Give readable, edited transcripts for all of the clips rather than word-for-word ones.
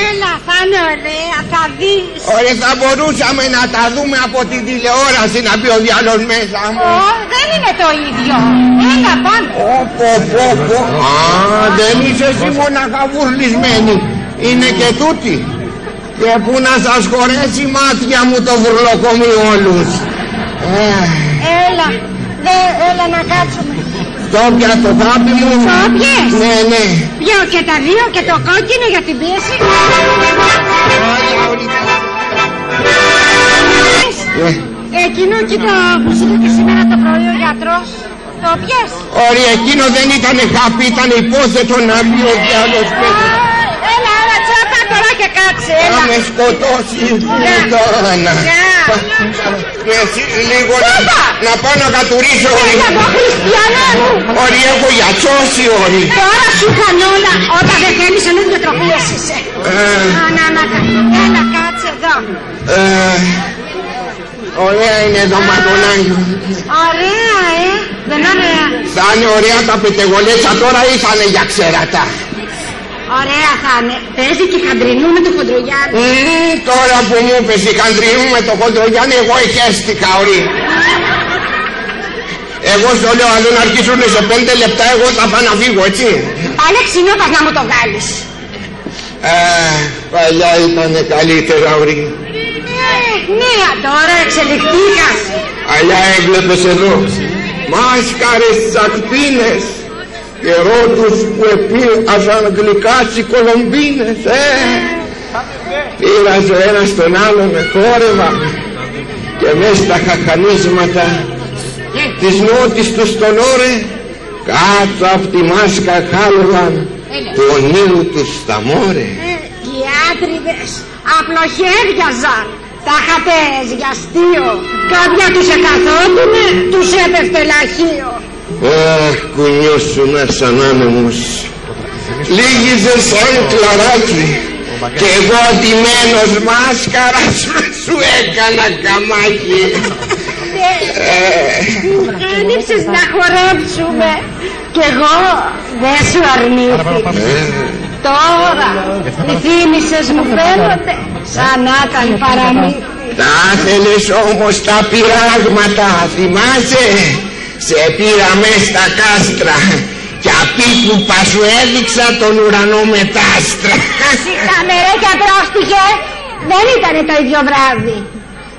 Έλα, θα είναι ωραία, θα δεις. Ωραία, θα μπορούσαμε να τα δούμε από την τηλεόραση, να μπει ο διάλογος μέσα μου. Δεν είναι το ίδιο. Έλα, πάμε. Α, δεν είσαι εσύ μόναχα βουρλισμένη. Είναι και τούτη. Και που να σας χωρέσει μάτια μου το βουρλοκομεί όλους. Έλα να κάτσουμε. Στόπια το χάπι μου. Στόπιες. Ναι. Πιω και τα δύο και το κόκκινο για την πίεση. Εκείνο κοίτα που είχε σήμερα το πρωί ο γιατρός. Το πιες. Ωραία, εκείνο δεν ήταν χάπι, ήταν υπόθετο να μπει ο διάλογος μέσα. Έλα, τσάπα τώρα και κάτσε. Θα με σκοτώσει η φουτάνα. Λίγο να πάω να κατουρίσω. Έλα από Χριστιανά μου. Ωρι, έχω γιατσώσει ωρι. Τώρα σου είχαν όλα. Όταν δεν θέλεις ενώ διατροπίες είσαι. Έλα, κάτσε εδώ. Ωραία είναι το ματονάκι. Ωραία, δεν ωραία. Θα είναι ωραία τα πετεγολέτσα τώρα ή θα είναι για ξέρατα. Ωραία θα είναι. Παίζει και χαντρινού με το Χοντρογιάννη. Τώρα που μου είπες η χαντρινού με το Χοντρογιάννη, εγώ εχέστηκα ωρί. Εγώ στο λέω αλλού να αρχίσουν σε 5 λεπτά, εγώ θα πάω να φύγω, έτσι. Πάνε ξυνόπας να μου το βγάλεις. Παλιά ήτανε καλύτερα ωρί. Ναι, τώρα εξελιχθήκας. Αλλιά έβλεπες εδώ μάσκαρες σακπίνες και ρότους που επήραζαν γλυκά τσικολομπίνες. Πήραζε ένας τον άλλο με χόρευα και μες στα χαχανίσματα της νότης του στον όρε κάτω απ' τη μάσκα χάλευαν του ονείρου τους στα μόρε. Οι άτριδες απλοχέριαζαν. Τα είχατε για αστείο. Κάποια τους εκαθότουνε, τους έπεφτε λαχείο. Αχ, κουνιώσουνα σαν άνεμος. Λίγιζε σαν κλαράκι και εγώ αντιμένος μάσκαρας σου έκανα καμάκι. Άνοιξες να χορέψουμε κι εγώ δεν σου αρνήθηκα. Τώρα οι θύμησες μου φαίνονται σαν να ήταν παραμύθι. Τα θέλεις όμως τα πειράγματα, θυμάσαι? Σε πήρα μες στα κάστρα κι απίκουπα σου έδειξα τον ουρανό με τ' άστρα. Σήκαμε ρε και απρόστιχε, δεν ήτανε το ίδιο βράδυ.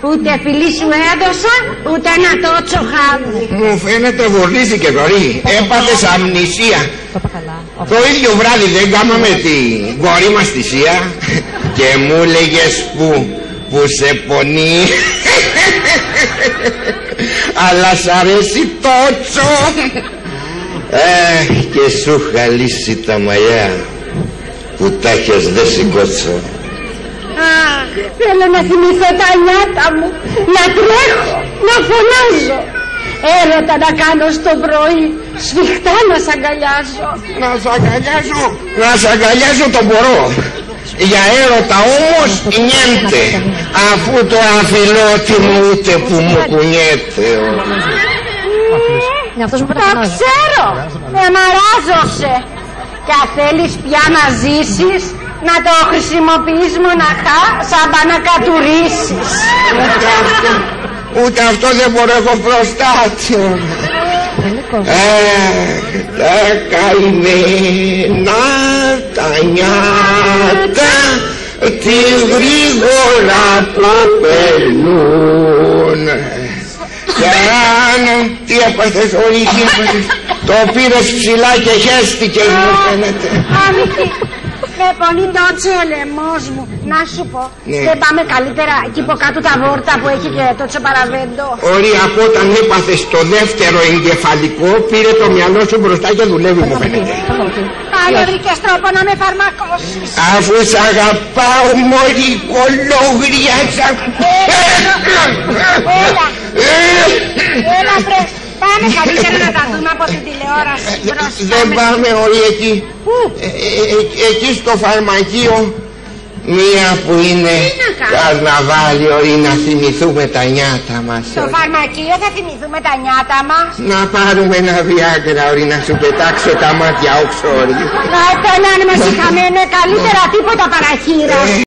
Ούτε φιλί σου έδωσα, ούτε ένα τότσο χάδι. Μου φαίνεται βορλίστηκε κορί, έπαθες αμνησία. Το ίδιο βράδυ δεν κάμαμε την κόρη μας θυσία και μου λέγες που σε πονεί. Αλλά σ' αρέσει τότσο. Και σου είχα λύσει τα μαλλιά που τα έχεις δεν σηκώσω. Θέλω να θυμηθώ τα νιάτα μου, να τρέχω, να φωνάζω. Έρωτα να κάνω στο πρωί, σφιχτά να σ' αγκαλιάζω. Να σ' αγκαλιάζω το μπορώ. Για έρωτα όμως νιέται, αφού το αφιλότιμο ούτε που μου κουνιέται. Τα ξέρω, με μαράζωσε. Κι αν θέλεις πια να ζήσεις, να το χρησιμοποιείς μοναχά σαν να κατουρίσεις. Ούτε αυτό δεν μπορώ, έχω προστάτιο. Τα καημένα τα νιάτα τι γρήγορα που περνούν. Τι έπαθες όλοι, τι έπαθες? Το πήρες ψηλά και χέστηκες μου φαίνεται. Με πολύ τότσο ο λαιμός μου. Να σου πω, δεν πάμε καλύτερα εκεί από κάτω τα βόρτα που έχει και τότσο παραβέντο? Ωραία, από όταν έπαθες το δεύτερο εγκεφαλικό πήρε το μυαλό σου μπροστά και δουλεύει μου φαίνεται. Πάλι βρήκες τρόπο να με φαρμακώσεις. Αφού σ' αγαπάω μωρή κολόγρια. Έλα βρε, πάμε καλύτερα να τα δούμε από την τηλεόραση. Δεν πάμε όλοι εκεί. Εκεί στο φαρμακείο Μία που είναι καρναβάλιο ή να θυμηθούμε τα νιάτα μας. Στο φαρμακείο θα θυμηθούμε τα νιάτα μας. Να πάρουμε ένα βιάγκρα όρι να σου πετάξω τα μάτια οξόρι. Να το να είμαστε χαμένοι, καλύτερα τίποτα παραχείρα.